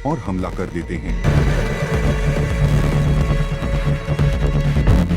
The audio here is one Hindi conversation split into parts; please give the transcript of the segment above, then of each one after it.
और हमला कर देते हैं।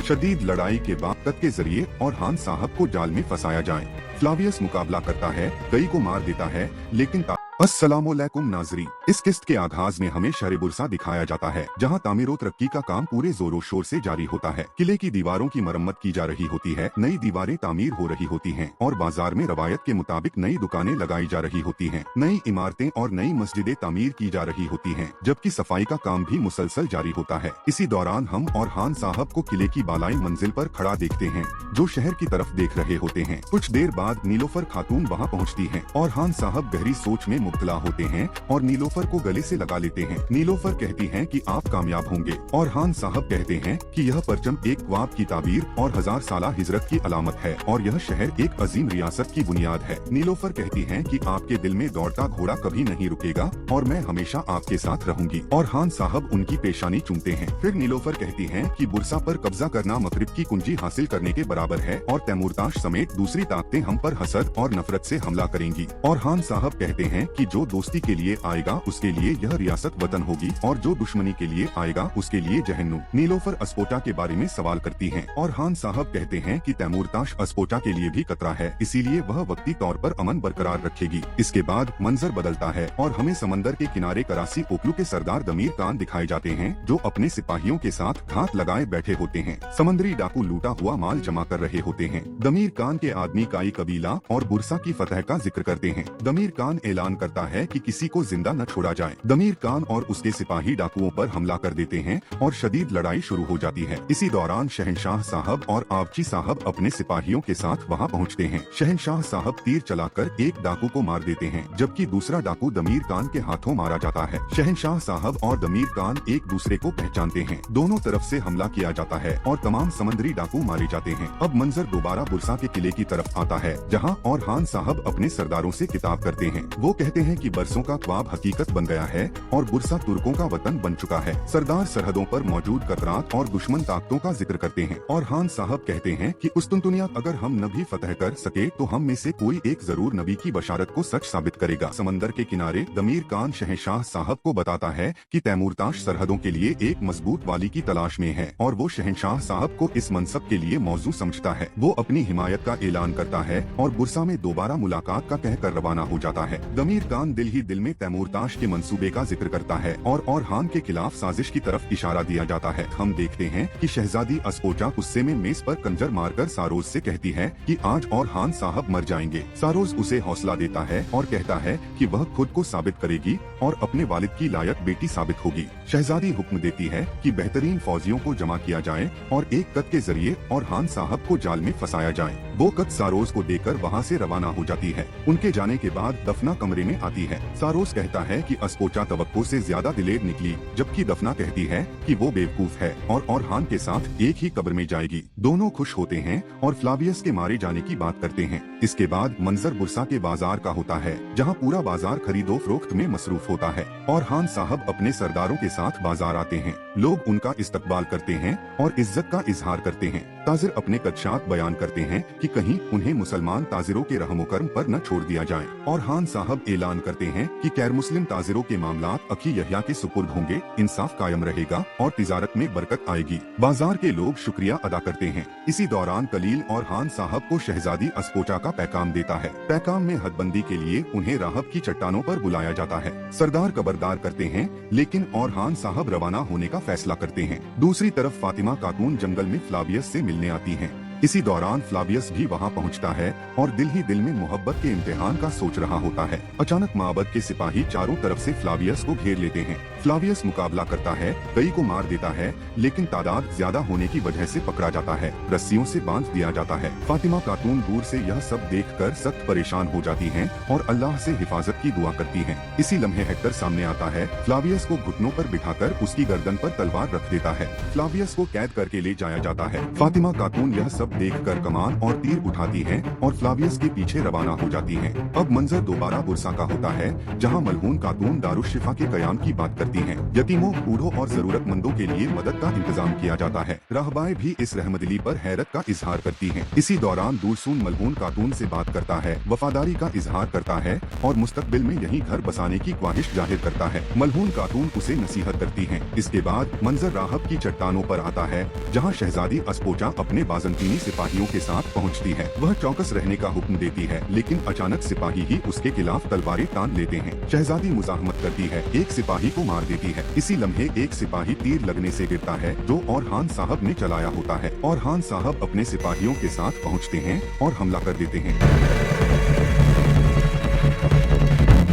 शदीद लड़ाई के बाद कत के जरिए और हान साहब को जाल में फंसाया जाए। फ्लावियस मुकाबला करता है, कई को मार देता है, लेकिन अस्सलामुअलैकुम नाज़रीन, इस किस्त के आगाज में हमें शहर बुरसा दिखाया जाता है, जहां तामीर तरक्की का काम पूरे जोरों शोर से जारी होता है। किले की दीवारों की मरम्मत की जा रही होती है, नई दीवारें तामीर हो रही होती हैं और बाजार में रवायत के मुताबिक नई दुकानें लगाई जा रही होती हैं, नई इमारतें और नई मस्जिदें तामीर की जा रही होती हैं, जबकि सफाई का काम भी मुसलसल जारी होता है। इसी दौरान हम और हान साहब को किले की बालाई मंजिल पर खड़ा देखते हैं, जो शहर की तरफ देख रहे होते हैं। कुछ देर बाद नीलोफर खातून वहाँ पहुँचती है और हान साहब गहरी सोच में मुब्तला होते हैं और नीलोफर को गले से लगा लेते हैं। नीलोफर कहती हैं कि आप कामयाब होंगे और हान साहब कहते हैं कि यह परचम एक ख्वाब की ताबीर और 1000 साला हिजरत की अलामत है और यह शहर एक अजीम रियासत की बुनियाद है। नीलोफर कहती हैं कि आपके दिल में दौड़ता घोड़ा कभी नहीं रुकेगा और मैं हमेशा आपके साथ रहूंगी, और हान साहब उनकी पेशानी चूमते हैं। फिर नीलोफर कहती हैं कि बुरसा पर कब्जा करना मगरिब की कुंजी हासिल करने के बराबर है और तैमूरताश समेत दूसरी ताकतें हम पर हसद और नफरत से हमला करेंगी, और हान साहब कहते हैं कि जो दोस्ती के लिए आएगा उसके लिए यह रियासत वतन होगी और जो दुश्मनी के लिए आएगा उसके लिए जहन्नुम। नीलोफर अस्पोटा के बारे में सवाल करती हैं और हान साहब कहते हैं कि तैमूरताश अस्पोटा के लिए भी खतरा है, इसीलिए वह वक्ती तौर पर अमन बरकरार रखेगी। इसके बाद मंजर बदलता है और हमें समंदर के किनारे करासी ओकलू के सरदार दमीर कान दिखाए जाते हैं, जो अपने सिपाहियों के साथ घात लगाए बैठे होते हैं। समंदरी डाकू लूटा हुआ माल जमा कर रहे होते हैं। दमीर कान के आदमी काई कबीला और बुरसा की फतह का जिक्र करते हैं। दमीर कान ऐलान करता है कि किसी को जिंदा न छोड़ा जाए। दमीर कान और उसके सिपाही डाकुओं पर हमला कर देते हैं और शदीद लड़ाई शुरू हो जाती है। इसी दौरान शहनशाह साहब और आवची साहब अपने सिपाहियों के साथ वहां पहुंचते हैं। शहनशाह साहब तीर चलाकर एक डाकू को मार देते हैं, जबकि दूसरा डाकू दमीर कान के हाथों मारा जाता है। शहनशाह साहब और दमीर कान एक दूसरे को पहचानते हैं। दोनों तरफ से हमला किया जाता है और तमाम समंदरी डाकू मारे जाते हैं। अब मंजर दोबारा बुरसा के किले की तरफ आता है, जहाँ और हान साहब अपने सरदारों से किताब करते हैं। वो कहते हैं कि बरसों का ख्वाब हकीकत बन गया है और बुरसा तुर्कों का वतन बन चुका है। सरदार सरहदों पर मौजूद कतरात और दुश्मन ताकतों का जिक्र करते हैं और हान साहब कहते हैं कि कुस्तुनतुनिया अगर हम न भी फतह कर सके तो हम में से कोई एक जरूर नबी की बशारत को सच साबित करेगा। समंदर के किनारे दमीर कान शहनशाह साहब को बताता है कि तैमूरताश सरहदों के लिए एक मजबूत वाली की तलाश में है और वो शहनशाह साहब को इस मनसब के लिए मौजू समझता है। वो अपनी हिमायत का ऐलान करता है और बुरसा में दोबारा मुलाकात का कहकर रवाना हो जाता है। दमीर कान दिल ही दिल में तैमूरताश के मंसूबे का जिक्र करता है और हान के खिलाफ साजिश की तरफ इशारा दिया जाता है। हम देखते हैं कि शहजादी अस्पोचा गुस्से में मेज पर कंजर मारकर सारोज से कहती है कि आज और हान साहब मर जाएंगे। सारोज उसे हौसला देता है और कहता है कि वह खुद को साबित करेगी और अपने वालिद की लायक बेटी साबित होगी। शहजादी हुक्म देती है कि बेहतरीन फौजियों को जमा किया जाए और एक कद के जरिए और हान साहब को जाल में फंसाया जाए। वो कद सारोज को देकर वहाँ से रवाना हो जाती है। उनके जाने के बाद दफना कमरे में आती है। सारोज कहता है कि अस्पोचा तवक्को से ज्यादा दिलेर निकली, जबकि दफना कहती है कि वो बेवकूफ है और हान के साथ एक ही कब्र में जाएगी। दोनों खुश होते हैं और फ्लावियस के मारे जाने की बात करते हैं। इसके बाद मंजर बुरसा के बाजार का होता है, जहाँ पूरा बाजार खरीदो फरोख्त में मसरूफ होता है और हान साहब अपने सरदारों के साथ बाजार आते हैं। लोग उनका इस्तकबाल करते हैं और इज्जत का इजहार करते हैं। ताजिर अपने कदशात बयान करते हैं कि कहीं उन्हें मुसलमान ताजिरों के रहमो कर्म पर न छोड़ दिया जाए, और हान साहब ऐलान करते हैं कि गैर मुस्लिम ताजिरों के मामलात अखी यहिया के सुपुर्द होंगे, इंसाफ कायम रहेगा और तिजारत में बरकत आएगी। बाजार के लोग शुक्रिया अदा करते हैं। इसी दौरान कलील और हान साहब को शहजादी अस्पोचा का पैगाम देता है। पैगाम में हदबंदी के लिए उन्हें राहब की चट्टानों पर बुलाया जाता है। सरदार खबरदार करते हैं, लेकिन और हान साहब रवाना होने का फैसला करते हैं। दूसरी तरफ फातिमा खातून जंगल में फ्लावियस से मिलने आती हैं। इसी दौरान फ्लावियस भी वहां पहुंचता है और दिल ही दिल में मोहब्बत के इम्तिहान का सोच रहा होता है। अचानक माबद के सिपाही चारों तरफ से फ्लावियस को घेर लेते हैं। फ्लावियस मुकाबला करता है, कई को मार देता है, लेकिन तादाद ज्यादा होने की वजह से पकड़ा जाता है, रस्सियों से बांध दिया जाता है। फातिमा खातून दूर से यह सब देखकर सख्त परेशान हो जाती हैं और अल्लाह से हिफाजत की दुआ करती हैं। इसी लम्हे हेक्टर सामने आता है, फ्लावियस को घुटनों पर बिठाकर उसकी गर्दन पर तलवार रख देता है। फ्लावियस को कैद करके ले जाया जाता है। फातिमा खातून यह सब तरफ देखकर कमान और तीर उठाती हैं और फ्लावियस के पीछे रवाना हो जाती हैं। अब मंजर दोबारा बुरसा का होता है, जहां मलहून खातून दारुश्शिफा के कयाम की बात करती हैं। यतीमों, बूढ़ों और जरूरतमंदों के लिए मदद का इंतजाम किया जाता है। राहबाएं भी इस रहमदिली पर हैरत का इजहार करती हैं। इसी दौरान दूरसून मलहून खातून से बात करता है, वफादारी का इजहार करता है और मुस्तकबिल में यहीं घर बसाने की ख्वाहिश जाहिर करता है। मलहून खातून उसे नसीहत करती हैं। इसके बाद मंजर राहब की चट्टानों पर आता है, जहां शहजादी अस्पोचा अपने बाजंतीनी सिपाहियों के साथ पहुंचती है। वह चौकस रहने का हुक्म देती है, लेकिन अचानक सिपाही ही उसके खिलाफ तलवारें तान लेते हैं। शहजादी मुजाहमत करती है, एक सिपाही को मार देती है। इसी लम्हे एक सिपाही तीर लगने से गिरता है, जो औरहान साहब ने चलाया होता है। औरहान साहब अपने सिपाहियों के साथ पहुंचते हैं और हमला कर देते हैं।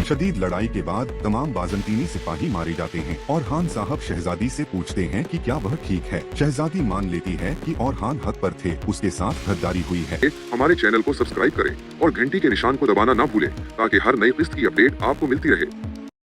शदीद लड़ाई के बाद तमाम बाजंतीनी सिपाही मारे जाते हैं। और खान साहब शहजादी से पूछते हैं कि क्या वह ठीक है। शहजादी मान लेती है कि और खान हक पर थे, उसके साथ गद्दारी हुई है। हमारे चैनल को सब्सक्राइब करें और घंटी के निशान को दबाना ना भूलें, ताकि हर नई किस्त की अपडेट आपको मिलती रहे।